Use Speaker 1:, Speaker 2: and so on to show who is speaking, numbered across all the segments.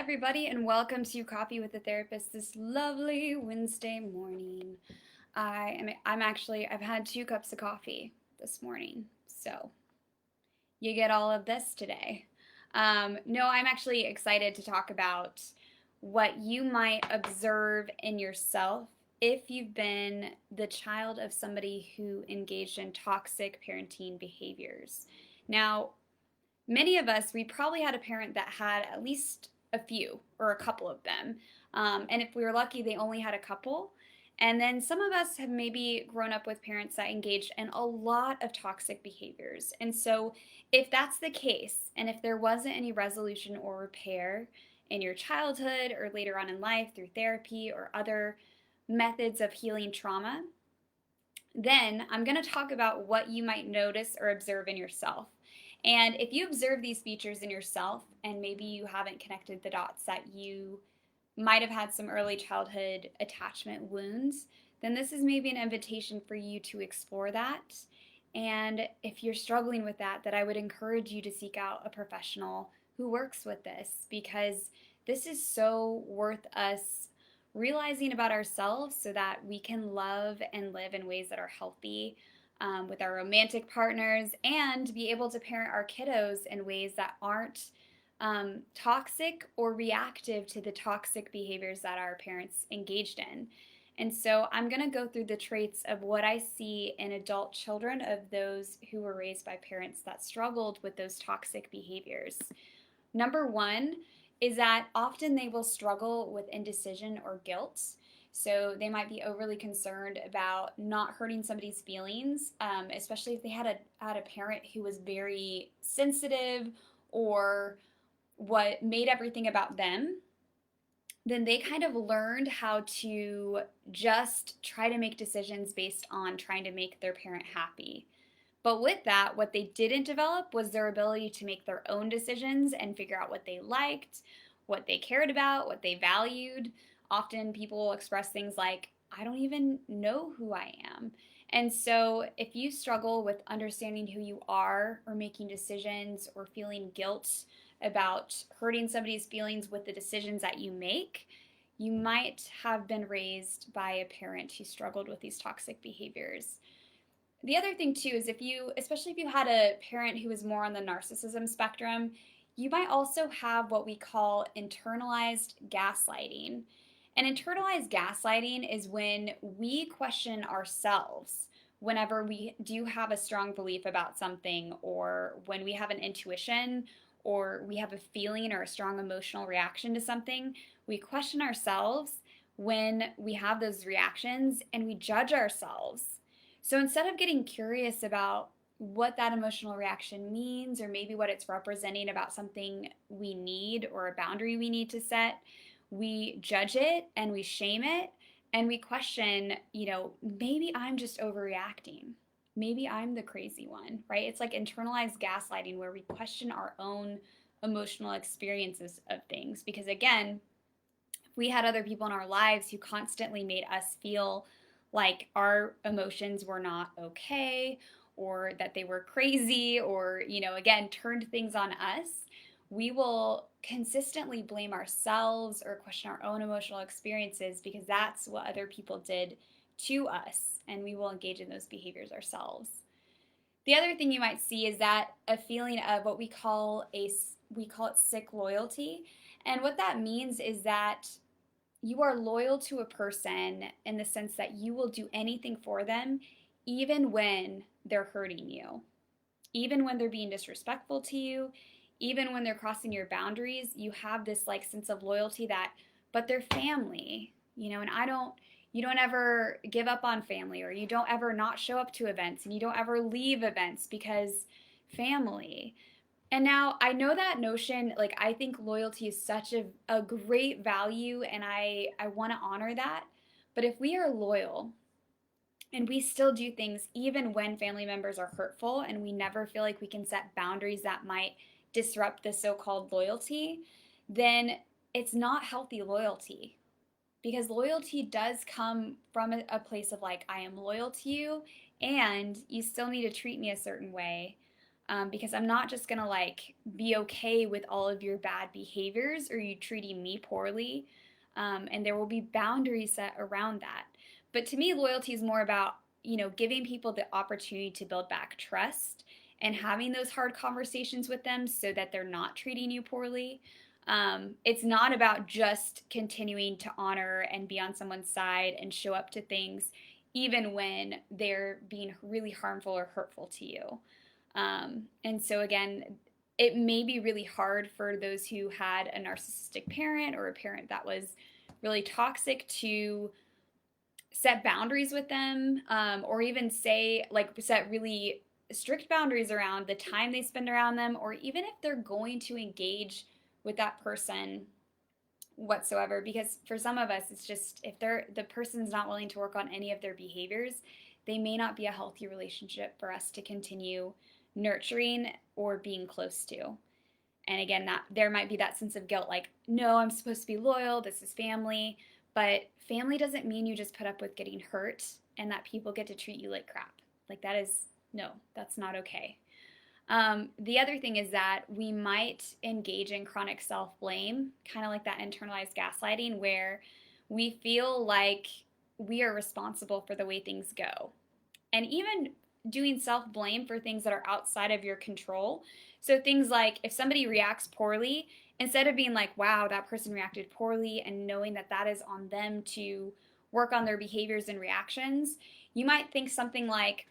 Speaker 1: Everybody, and welcome to Coffee with a Therapist this lovely Wednesday morning. I've had 2 cups of coffee this morning, so you get all of this today. No, I'm actually excited to talk about what you might observe in yourself if you've been the child of somebody who engaged in toxic parenting behaviors. Now, many of us, we probably had a parent that had at least a few or a couple of them. And if we were lucky, they only had a couple. And then some of us have maybe grown up with parents that engaged in a lot of toxic behaviors. And so, if that's the case, and if there wasn't any resolution or repair in your childhood or later on in life through therapy or other methods of healing trauma, then I'm going to talk about what you might notice or observe in yourself. And if you observe these features in yourself and maybe you haven't connected the dots that you might have had some early childhood attachment wounds, then this is maybe an invitation for you to explore that. And if you're struggling with that, I would encourage you to seek out a professional who works with this, because this is so worth us realizing about ourselves so that we can love and live in ways that are healthy with our romantic partners, and be able to parent our kiddos in ways that aren't toxic or reactive to the toxic behaviors that our parents engaged in. And so I'm going to go through the traits of what I see in adult children of those who were raised by parents that struggled with those toxic behaviors. Number one is that often they will struggle with indecision or guilt. So they might be overly concerned about not hurting somebody's feelings, especially if they had a parent who was very sensitive or what made everything about them. Then they kind of learned how to just try to make decisions based on trying to make their parent happy. But with that, what they didn't develop was their ability to make their own decisions and figure out what they liked, what they cared about, what they valued. Often people express things like, I don't even know who I am. And so if you struggle with understanding who you are or making decisions or feeling guilt about hurting somebody's feelings with the decisions that you make, you might have been raised by a parent who struggled with these toxic behaviors. The other thing too is especially if you had a parent who was more on the narcissism spectrum, you might also have what we call internalized gaslighting. And internalized gaslighting is when we question ourselves whenever we do have a strong belief about something, or when we have an intuition, or we have a feeling or a strong emotional reaction to something. We question ourselves when we have those reactions, and we judge ourselves. So instead of getting curious about what that emotional reaction means, or maybe what it's representing about something we need or a boundary we need to set, we judge it and we shame it, and we question, maybe I'm just overreacting. Maybe I'm the crazy one, right? It's like internalized gaslighting, where we question our own emotional experiences of things. Because again, we had other people in our lives who constantly made us feel like our emotions were not okay, or that they were crazy, or, again, turned things on us, we will consistently blame ourselves or question our own emotional experiences because that's what other people did to us, and we will engage in those behaviors ourselves. The other thing you might see is that a feeling of what we call it sick loyalty. And what that means is that you are loyal to a person in the sense that you will do anything for them, even when they're hurting you, even when they're being disrespectful to you, even when they're crossing your boundaries. You have this sense of loyalty but they're family, and you don't ever give up on family, or you don't ever not show up to events, and you don't ever leave events because family. And now I know that notion, I think loyalty is such a great value, and I want to honor that. But if we are loyal and we still do things even when family members are hurtful, and we never feel like we can set boundaries that might disrupt the so-called loyalty, then it's not healthy loyalty. Because loyalty does come from a place of I am loyal to you, and you still need to treat me a certain way. because I'm not just gonna like be okay with all of your bad behaviors or you treating me poorly. And there will be boundaries set around that. But to me, loyalty is more about, giving people the opportunity to build back trust and having those hard conversations with them so that they're not treating you poorly. It's not about just continuing to honor and be on someone's side and show up to things even when they're being really harmful or hurtful to you. And so, again, it may be really hard for those who had a narcissistic parent or a parent that was really toxic to set boundaries with them, or even set really strict boundaries around the time they spend around them, or even if they're going to engage with that person whatsoever. Because for some of us, it's just if the person's not willing to work on any of their behaviors, they may not be a healthy relationship for us to continue nurturing or being close to. And again, that there might be that sense of guilt, like, no, I'm supposed to be loyal, this is family. But family doesn't mean you just put up with getting hurt and that people get to treat you like crap. Like, that is, no, that's not okay. The other thing is that we might engage in chronic self-blame, kind of like that internalized gaslighting, where we feel like we are responsible for the way things go. And even doing self-blame for things that are outside of your control. So things like if somebody reacts poorly, instead of being like, wow, that person reacted poorly, and knowing that that is on them to work on their behaviors and reactions, you might think something like,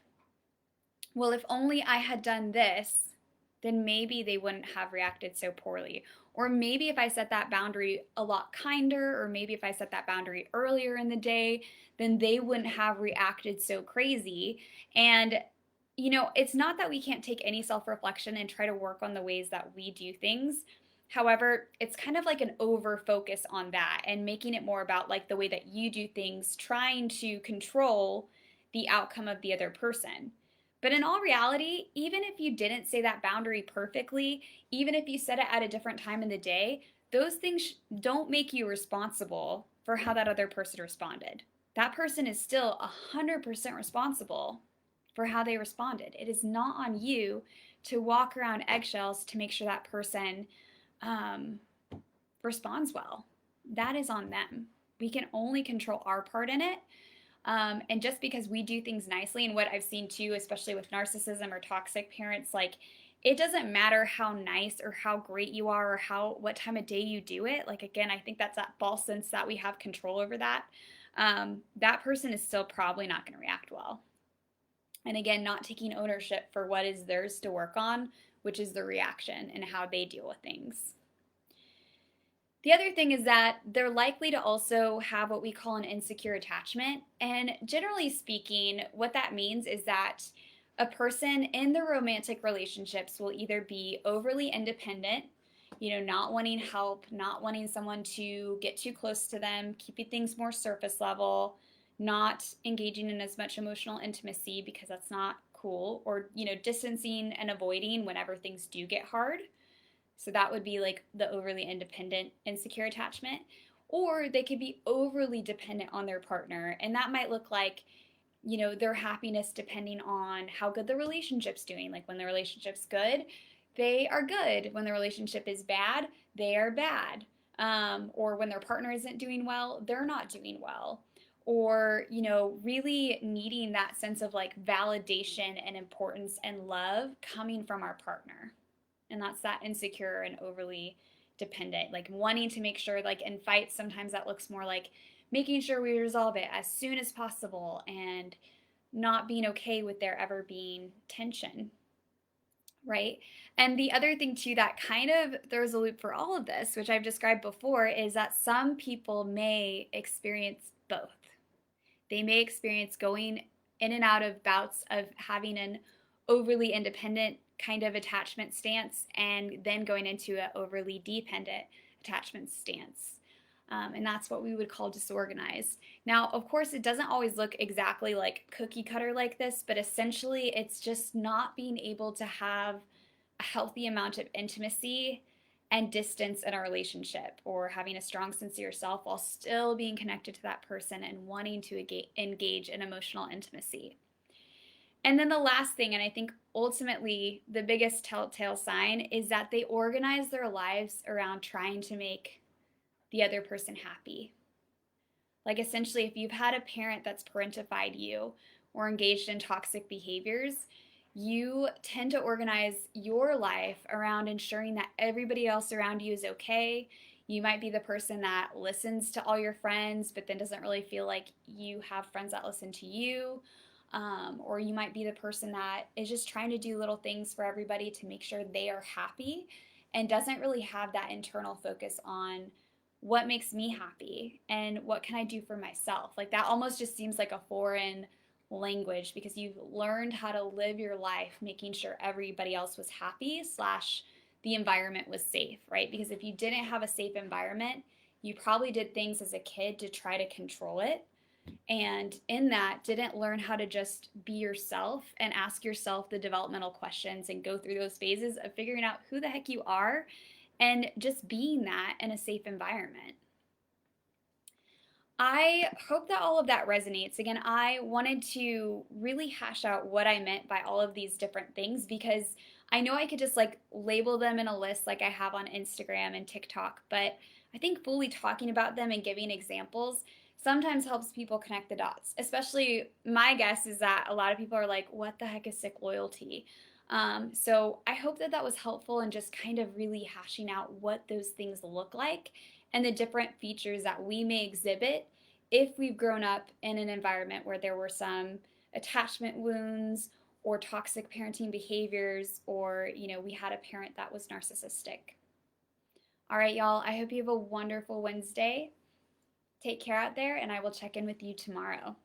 Speaker 1: well, if only I had done this, then maybe they wouldn't have reacted so poorly. Or maybe if I set that boundary a lot kinder, or maybe if I set that boundary earlier in the day, then they wouldn't have reacted so crazy. And, it's not that we can't take any self reflection and try to work on the ways that we do things. However, it's kind of like an over focus on that and making it more about like the way that you do things, trying to control the outcome of the other person. But in all reality, even if you didn't say that boundary perfectly, even if you set it at a different time in the day, those things don't make you responsible for how that other person responded. That person is still 100% responsible for how they responded. It is not on you to walk around eggshells to make sure that person responds well. That is on them. We can only control our part in it. And just because we do things nicely, and what I've seen too, especially with narcissism or toxic parents, like it doesn't matter how nice or how great you are or what time of day you do it. Like, again, I think that's that false sense that we have control over that. That person is still probably not going to react well. And again, not taking ownership for what is theirs to work on, which is the reaction and how they deal with things. The other thing is that they're likely to also have what we call an insecure attachment. And generally speaking, what that means is that a person in their romantic relationships will either be overly independent, not wanting help, not wanting someone to get too close to them, keeping things more surface level, not engaging in as much emotional intimacy because that's not cool, or, distancing and avoiding whenever things do get hard. So that would be like the overly independent, insecure attachment. Or they could be overly dependent on their partner. And that might look like, their happiness depending on how good the relationship's doing. Like when the relationship's good, they are good. When the relationship is bad, they are bad. Or when their partner isn't doing well, they're not doing well. Or, really needing that sense of like validation and importance and love coming from our partner. And that's that insecure and overly dependent, like wanting to make sure, like in fights, sometimes that looks more like making sure we resolve it as soon as possible and not being okay with there ever being tension, right? And the other thing too that kind of throws a loop for all of this, which I've described before, is that some people may experience both. They may experience going in and out of bouts of having an overly independent kind of attachment stance and then going into an overly dependent attachment stance. And that's what we would call disorganized. Now, of course, it doesn't always look exactly like cookie cutter like this, but essentially it's just not being able to have a healthy amount of intimacy and distance in a relationship, or having a strong sense of yourself while still being connected to that person and wanting to engage in emotional intimacy. And then the last thing, and I think ultimately the biggest telltale sign, is that they organize their lives around trying to make the other person happy. Like essentially, if you've had a parent that's parentified you or engaged in toxic behaviors, you tend to organize your life around ensuring that everybody else around you is okay. You might be the person that listens to all your friends, but then doesn't really feel like you have friends that listen to you. Or you might be the person that is just trying to do little things for everybody to make sure they are happy and doesn't really have that internal focus on what makes me happy and what can I do for myself. Like that almost just seems like a foreign language because you've learned how to live your life making sure everybody else was happy slash the environment was safe, right? Because if you didn't have a safe environment, you probably did things as a kid to try to control it, and in that didn't learn how to just be yourself and ask yourself the developmental questions and go through those phases of figuring out who the heck you are and just being that in a safe environment. I hope that all of that resonates. Again, I wanted to really hash out what I meant by all of these different things because I know I could just like label them in a list like I have on Instagram and TikTok, but I think fully talking about them and giving examples sometimes helps people connect the dots. Especially my guess is that a lot of people are like, what the heck is sick loyalty? So I hope that that was helpful in just kind of really hashing out what those things look like and the different features that we may exhibit if we've grown up in an environment where there were some attachment wounds or toxic parenting behaviors, or we had a parent that was narcissistic. All right, y'all, I hope you have a wonderful Wednesday. Take care out there, and I will check in with you tomorrow.